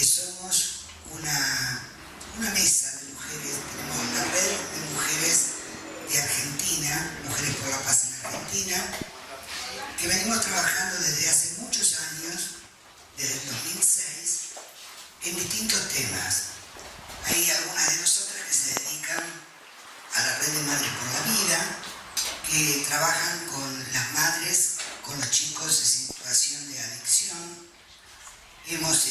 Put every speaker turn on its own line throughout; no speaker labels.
somos una mesa de mujeres, tenemos la red de mujeres de Argentina, Mujeres por la Paz en Argentina, que venimos trabajando desde hace muchos años, desde el 2006, en distintos temas. Hay algunas de nosotras que se dedican a la red de Madres por la Vida, que trabajan con las madres, con los chicos en situación de adicción. Hemos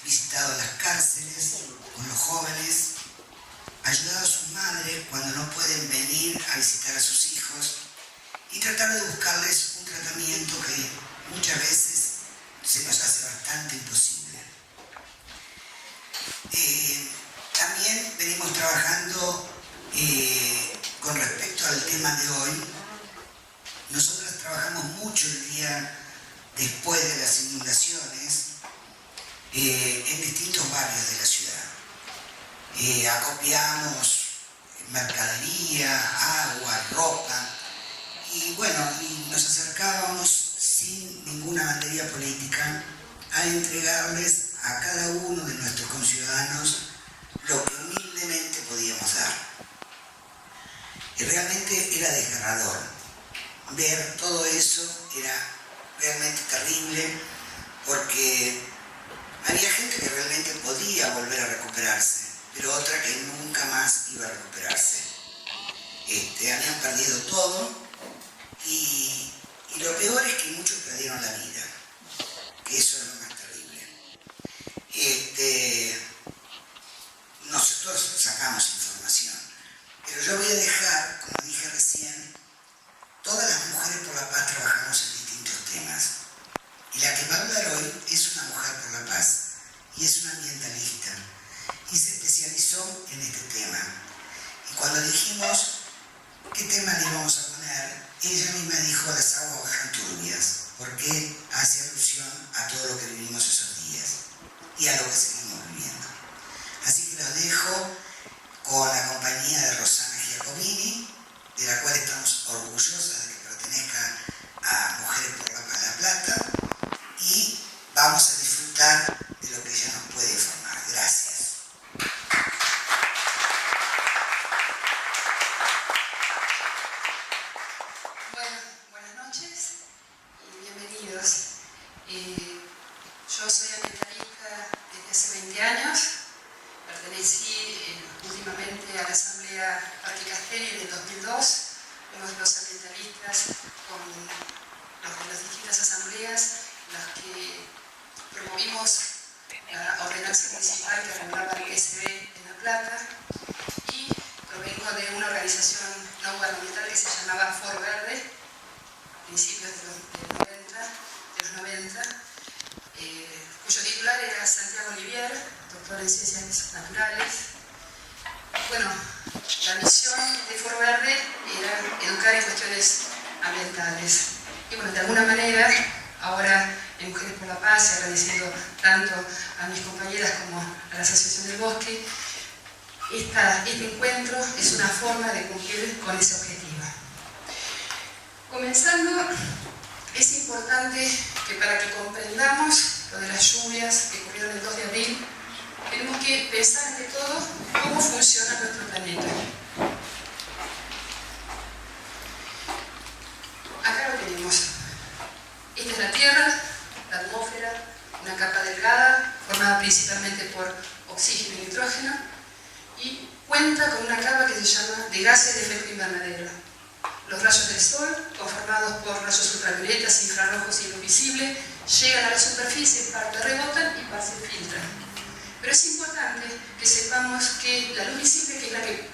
visitado las cárceles con los jóvenes, ayudado a sus madres cuando no pueden venir a visitar a sus hijos y tratar de buscarles un tratamiento que muchas veces se nos hace bastante imposible. También venimos trabajando con respecto al tema de hoy. Nosotras trabajamos mucho el día después de las inundaciones en distintos barrios de la ciudad. Acopiamos mercadería, agua, ropa y bueno, nos acercábamos sin ninguna bandería política a entregarles a cada uno de nuestros conciudadanos lo que humildemente podíamos dar. Y realmente era desgarrador. Ver todo eso era realmente terrible porque había gente que realmente podía volver a recuperarse, pero otra que nunca más iba a recuperarse. Habían perdido todo y lo peor es que muchos perdieron la vida, que eso es lo más terrible. Nosotros sacamos información, pero yo voy a dejar, como dije recién, todas las mujeres por la paz trabajamos en distintos temas. Y la que va a hablar hoy es una mujer por la paz y es una ambientalista y se especializó en este tema. Y cuando dijimos qué tema le íbamos a poner, ella misma dijo las aguas bajan turbias, porque hace alusión a todo lo que vivimos esos días y a lo que seguimos viviendo. Así que los dejo con la compañía de Rosana Giacomini, de la cual estamos orgullosas de que pertenezca a Mujeres por la Paz de La Plata, y vamos a disfrutar de lo que ella nos puede informar. Gracias.
Bueno, buenas noches y bienvenidos. Yo soy ambientalista desde hace 20 años. Pertenecí últimamente a la Asamblea Parque Castelli del 2002. Uno de los ambientalistas con los de las distintas asambleas, las que promovimos la ordenanza municipal que regulaba el ESB en La Plata, y provengo de una organización no gubernamental que se llamaba Foro Verde, a principios de los 90, cuyo titular era Santiago Olivier, doctor en Ciencias Naturales. Bueno, la misión de Foro Verde era educar en cuestiones ambientales. Y bueno, de alguna manera, ahora en Mujeres por la Paz, agradeciendo tanto a mis compañeras como a la Asociación del Bosque, este encuentro es una forma de cumplir con ese objetivo. Comenzando, es importante que para que comprendamos lo de las lluvias que ocurrieron el 2 de abril, tenemos que pensar ante todo cómo funciona nuestro planeta. Acá lo tenemos. Esta es la Tierra, la atmósfera, una capa delgada formada principalmente por oxígeno y nitrógeno, y cuenta con una capa que se llama de gases de efecto invernadero. Los rayos del sol, conformados por rayos ultravioletas, infrarrojos y luz visible, llegan a la superficie, parte rebotan y parte se filtran. Pero es importante que sepamos que la luz visible, que es la que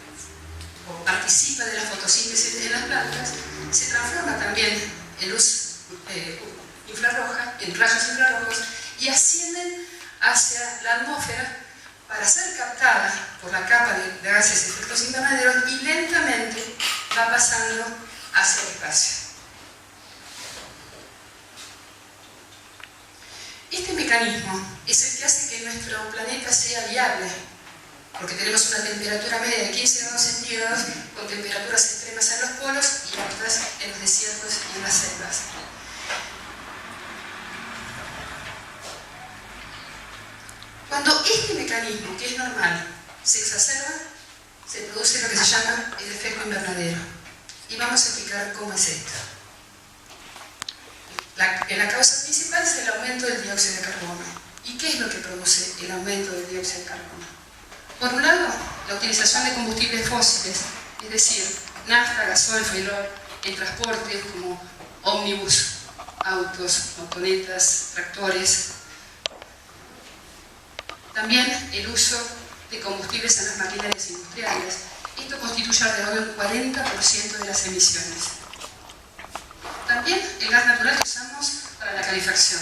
participa de la fotosíntesis en las plantas, se transforma también en luz infrarroja, en rayos infrarrojos, y ascienden hacia la atmósfera para ser captada por la capa de gases de efectos invernaderos y lentamente va pasando hacia el espacio. Este mecanismo es el que hace que nuestro planeta sea viable, porque tenemos una temperatura media de 15 grados centígrados con temperaturas extremas en los polos y altas en los desiertos y en las selvas. Cuando este mecanismo, que es normal, se exacerba, se produce lo que se llama el efecto invernadero. Y vamos a explicar cómo es esto. La causa principal es el aumento del dióxido de carbono. ¿Y qué es lo que produce el aumento del dióxido de carbono? Por un lado, la utilización de combustibles fósiles, es decir, nafta, gasoil, fuelol, en transportes como ómnibus, autos, motonetas, tractores. También el uso de combustibles en las maquinarias industriales. Esto constituye alrededor del 40% de las emisiones. También el gas natural que usamos para la calefacción.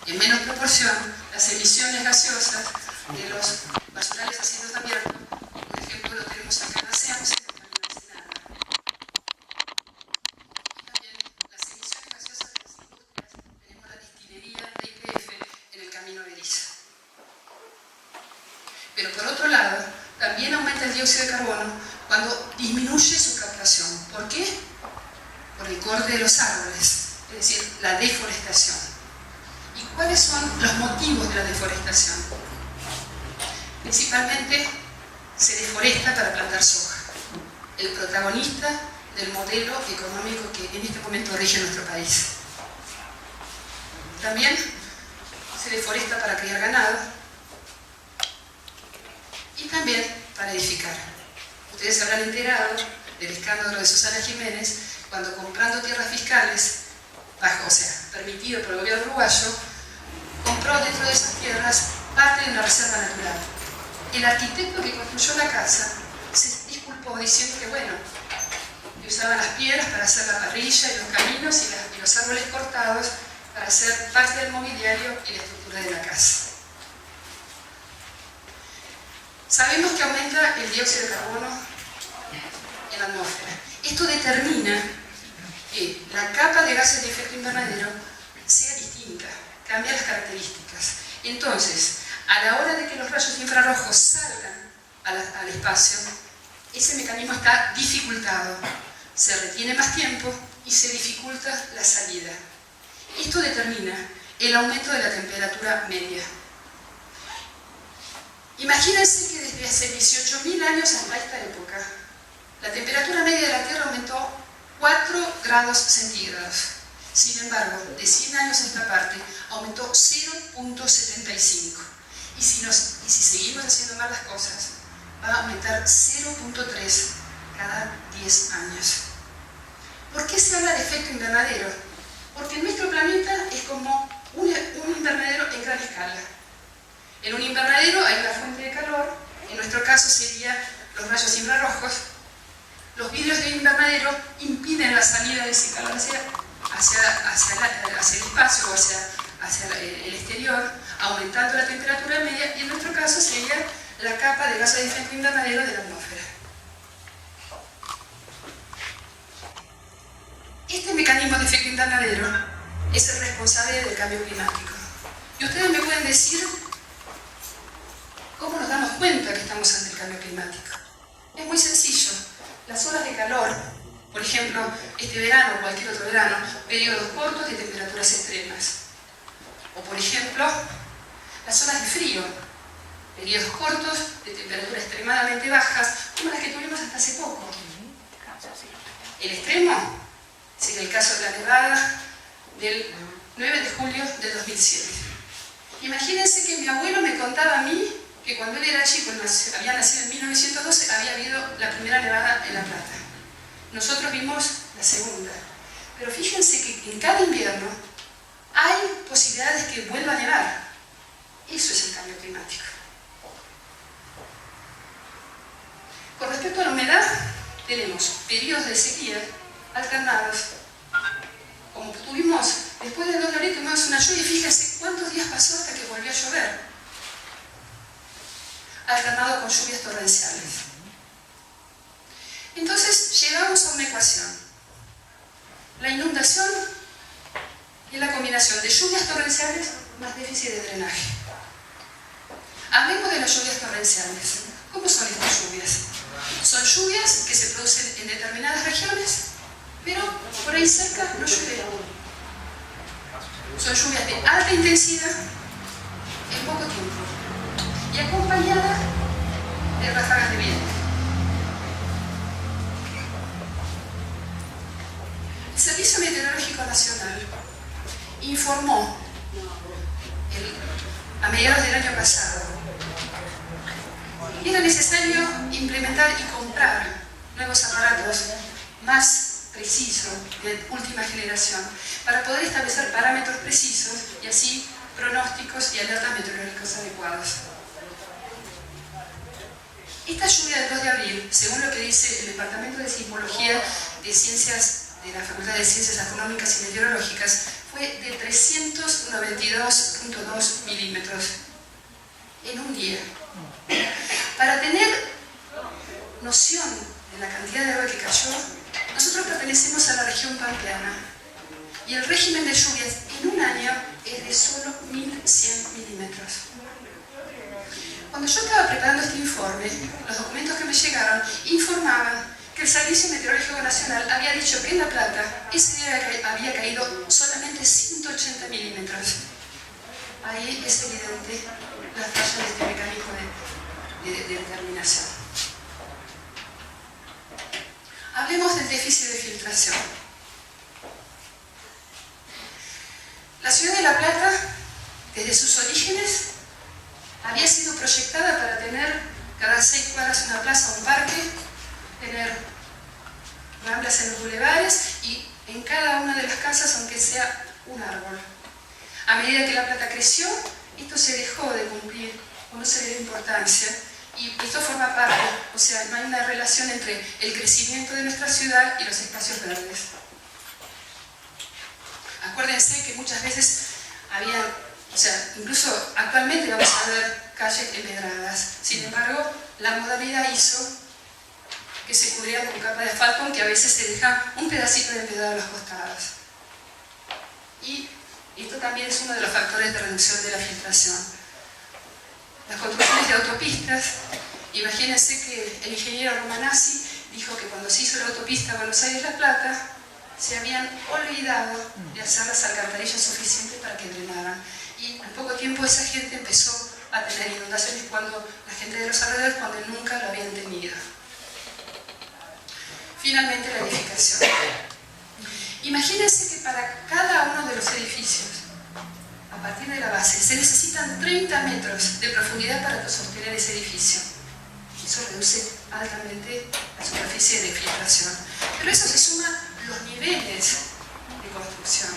En menos proporción, las emisiones gaseosas de los basurales a cielos abiertos, por ejemplo, lo tenemos acá en Asean, se contamina sin agua. Y también las emisiones gaseosas de las industrias, tenemos la destilería de YPF en el camino Berisso. Pero por otro lado, también aumenta el dióxido de carbono cuando disminuye su captación. ¿Por qué? Por el corte de los árboles, es decir, la deforestación. ¿Y cuáles son los motivos de la deforestación? Principalmente se deforesta para plantar soja, el protagonista del modelo económico que en este momento rige nuestro país. También se deforesta para criar ganado y también para edificar. Ustedes se habrán enterado del escándalo de Susana Jiménez cuando comprando tierras fiscales, permitido por el gobierno uruguayo, compró dentro de esas tierras parte de una reserva natural. El arquitecto que construyó la casa se disculpó diciendo que bueno, que usaban las piedras para hacer la parrilla y los caminos y los árboles cortados para hacer parte del mobiliario y la estructura de la casa. Sabemos que aumenta el dióxido de carbono en la atmósfera. Esto determina que la capa de gases de efecto invernadero sea distinta, cambia las características. Entonces, a la hora de que los rayos infrarrojos salgan al espacio, ese mecanismo está dificultado, se retiene más tiempo y se dificulta la salida. Esto determina el aumento de la temperatura media. Imagínense que desde hace 18.000 años hasta esta época, la temperatura media de la Tierra aumentó 4 grados centígrados. Sin embargo, de 100 años a esta parte, aumentó 0.75. Y si seguimos haciendo mal las cosas, va a aumentar 0.3 cada 10 años. ¿Por qué se habla de efecto invernadero? Porque nuestro planeta es como un invernadero en gran escala. En un invernadero hay una fuente de calor, en nuestro caso serían los rayos infrarrojos. Los vidrios de invernadero impiden la salida de ese calor hacia el espacio o hacia el exterior, aumentando la temperatura media, y en nuestro caso sería la capa de gases de efecto invernadero de la atmósfera. Este mecanismo de efecto invernadero es el responsable del cambio climático. Y ustedes me pueden decir cómo nos damos cuenta que estamos ante el cambio climático. Es muy sencillo. Las olas de calor, por ejemplo, este verano o cualquier otro verano, periodos cortos de temperaturas extremas. O por ejemplo, las olas de frío, periodos cortos de temperaturas extremadamente bajas, como las que tuvimos hasta hace poco. El extremo sería el caso de la nevada del 9 de julio del 2007. Imagínense que mi abuelo me contaba a mí que cuando él era chico, había nacido en 1912, había habido la primera nevada en La Plata. Nosotros vimos la segunda. Pero fíjense que en cada invierno hay posibilidades que vuelva a nevar. Eso es el cambio climático. Con respecto a la humedad, tenemos periodos de sequía alternados. Como tuvimos, después del 2 de abril tuvimos una lluvia, fíjense cuántos días pasó hasta que volvió a llover. Alternado con lluvias torrenciales. Entonces llegamos a una ecuación. La inundación es la combinación de lluvias torrenciales más déficit de drenaje. Hablemos de las lluvias torrenciales. ¿Cómo son estas lluvias? Son lluvias que se producen en determinadas regiones, pero por ahí cerca no llueve. Son lluvias de alta intensidad y acompañada de ráfagas de viento. El Servicio Meteorológico Nacional informó a mediados del año pasado que era necesario implementar y comprar nuevos aparatos más precisos, de última generación, para poder establecer parámetros precisos y así pronósticos y alertas meteorológicos adecuados. Esta lluvia del 2 de abril, según lo que dice el Departamento de Sismología de la Facultad de Ciencias Astronómicas y Meteorológicas, fue de 392.2 milímetros en un día. Para tener noción de la cantidad de agua que cayó, nosotros pertenecemos a la región pampeana y el régimen de lluvias en un año es de solo 1.100 milímetros. Cuando yo estaba preparando este informe, los documentos que me llegaron informaban que el Servicio Meteorológico Nacional había dicho que en La Plata ese día había caído solamente 180 milímetros. Ahí es evidente la falla de este mecanismo de determinación. Hablemos del déficit de filtración. La ciudad de La Plata, desde sus orígenes, había sido proyectada para tener cada 6 cuadras una plaza o un parque, tener ramblas en los bulevares y en cada una de las casas, aunque sea un árbol. A medida que La Plata creció, esto se dejó de cumplir, o no se le dio importancia, y esto forma parte, o sea, no hay una relación entre el crecimiento de nuestra ciudad y los espacios verdes. Acuérdense que muchas veces había, o sea, incluso actualmente vamos a ver calles empedradas. Sin embargo, la modernidad hizo que se cubrieran con capa de asfalto, aunque a veces se deja un pedacito de empedrado a los costados. Y esto también es uno de los factores de reducción de la filtración. Las construcciones de autopistas, imagínense que el ingeniero Romanazzi dijo que cuando se hizo la autopista Buenos Aires-La Plata, se habían olvidado de hacer las alcantarillas suficientes para que drenaran. Y al poco tiempo esa gente empezó a tener inundaciones cuando la gente de los alrededores, cuando nunca lo habían tenido. Finalmente, la edificación. Imagínense que para cada uno de los edificios, a partir de la base, se necesitan 30 metros de profundidad para sostener ese edificio. Eso reduce altamente la superficie de filtración. Pero eso se suma los niveles de construcción.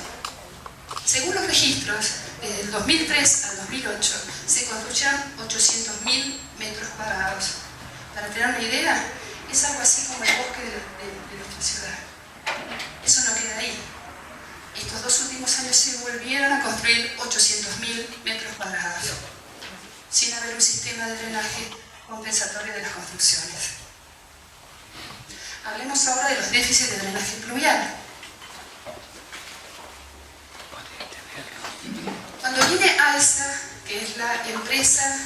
Según los registros, desde el 2003 al 2008 se construyeron 800.000 metros cuadrados. Para tener una idea, es algo así como el bosque de nuestra ciudad. Eso no queda ahí. Estos 2 últimos años se volvieron a construir 800.000 metros cuadrados, sin haber un sistema de drenaje compensatorio de las construcciones. Hablemos ahora de los déficits de drenaje pluvial. Cuando viene ALSA, que es la empresa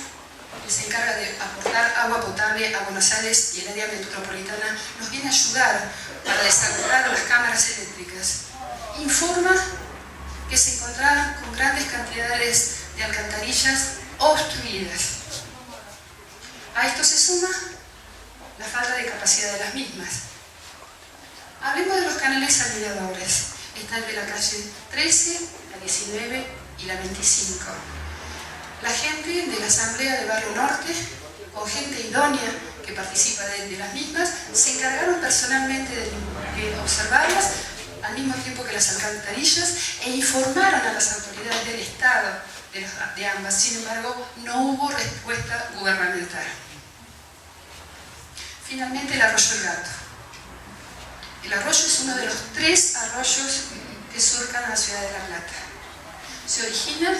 que se encarga de aportar agua potable a Buenos Aires y el área metropolitana, nos viene a ayudar para desagotar las cámaras eléctricas, informa que se encontraron con grandes cantidades de alcantarillas obstruidas. A esto se suma la falta de capacidad de las mismas. Hablemos de los canales salidadores. Está el de la calle 13, la 19 y la 25. La gente de la Asamblea de Barrio Norte, con gente idónea que participa de las mismas, se encargaron personalmente de observarlas al mismo tiempo que las alcantarillas e informaron a las autoridades del Estado de ambas. Sin embargo, no hubo respuesta gubernamental. Finalmente, el arroyo El Gato. El arroyo es uno de los 3 arroyos que surcan a la ciudad de La Plata. Se origina,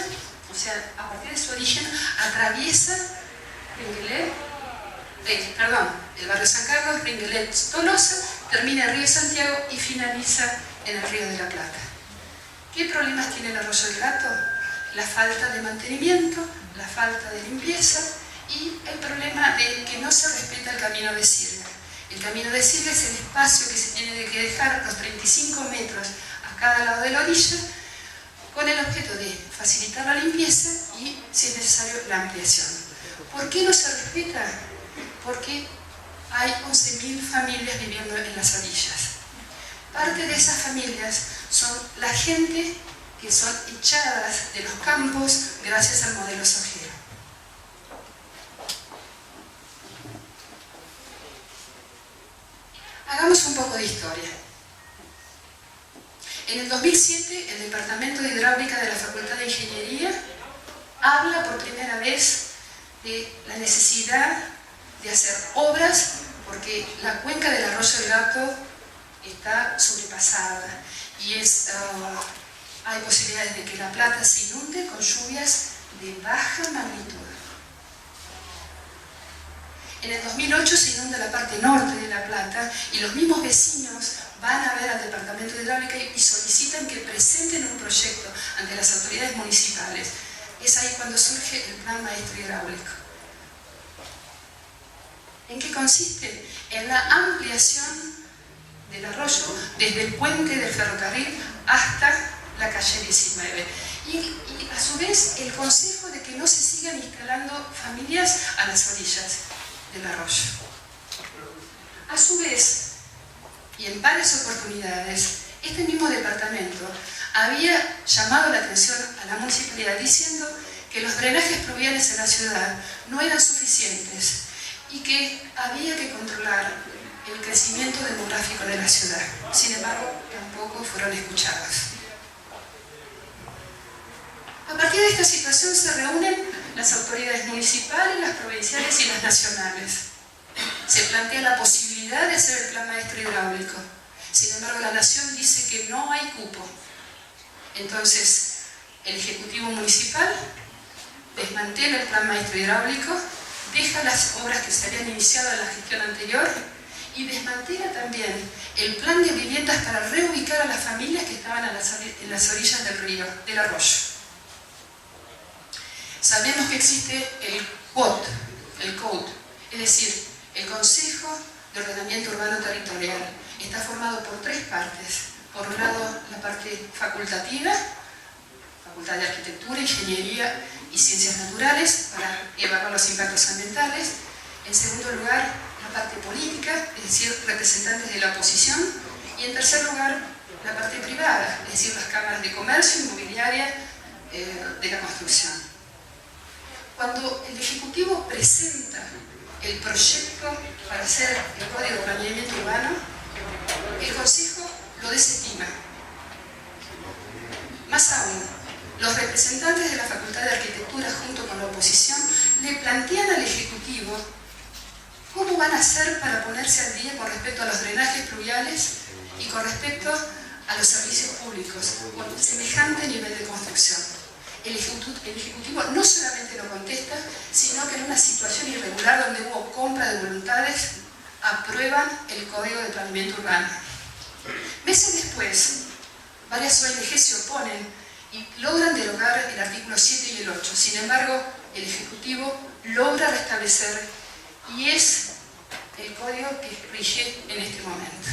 o sea, a partir de su origen, atraviesa el barrio San Carlos, Ringuelet, Tolosa, termina el río Santiago y finaliza en el río de la Plata. ¿Qué problemas tiene el arroyo del Gato? La falta de mantenimiento, la falta de limpieza y el problema de que no se respeta el camino de sirga. El camino de sirga es el espacio que se tiene que dejar, los 35 metros a cada lado de la orilla, con el objeto de facilitar la limpieza y, si es necesario, la ampliación. ¿Por qué no se respeta? Porque hay 11.000 familias viviendo en las orillas. Parte de esas familias son la gente que son echadas de los campos gracias al modelo sojero. Hagamos un poco de historia. En el 2007, el Departamento de Hidráulica de la Facultad de Ingeniería habla por primera vez de la necesidad de hacer obras porque la cuenca del arroyo del Gato está sobrepasada y hay posibilidades de que La Plata se inunde con lluvias de baja magnitud. En el 2008 se inunda la parte norte de La Plata y los mismos vecinos van a ver al Departamento de Hidráulica y solicitan que presenten un proyecto ante las autoridades municipales. Es ahí cuando surge el Plan Maestro Hidráulico. ¿En qué consiste? En la ampliación del arroyo desde el puente del ferrocarril hasta la calle 19. Y a su vez el consejo de que no se sigan instalando familias a las orillas del arroyo. A su vez, y en varias oportunidades, este mismo departamento había llamado la atención a la municipalidad diciendo que los drenajes pluviales en la ciudad no eran suficientes y que había que controlar el crecimiento demográfico de la ciudad. Sin embargo, tampoco fueron escuchados. A partir de esta situación se reúnen las autoridades municipales, las provinciales y las nacionales. Se plantea la posibilidad de hacer el Plan Maestro Hidráulico. Sin embargo, la Nación dice que no hay cupo. Entonces, el Ejecutivo Municipal desmantela el Plan Maestro Hidráulico, deja las obras que se habían iniciado en la gestión anterior y desmantela también el plan de viviendas para reubicar a las familias que estaban en las orillas del río, del arroyo. Sabemos que existe el COT, es decir, el Consejo de Ordenamiento Urbano Territorial. Está formado por tres partes. Por un lado, la parte facultativa, Facultad de Arquitectura, Ingeniería y Ciencias Naturales, para evaluar los impactos ambientales. En segundo lugar, la parte política, es decir, representantes de la oposición. Y en tercer lugar, la parte privada, es decir, las cámaras de comercio, inmobiliaria, de la construcción. Cuando el Ejecutivo presenta el proyecto para hacer el Código de Planeamiento Urbano, el Consejo lo desestima. Más aún, los representantes de la Facultad de Arquitectura junto con la oposición le plantean al Ejecutivo cómo van a hacer para ponerse al día con respecto a los drenajes pluviales y con respecto a los servicios públicos con semejante nivel de construcción. El Ejecutivo no solamente lo contesta, sino que en una situación irregular donde hubo compra de voluntades, aprueban el Código de Planeamiento Urbano. Meses después, varias ONG se oponen y logran derogar el artículo 7 y el 8. Sin embargo, el Ejecutivo logra restablecer y es el código que rige en este momento.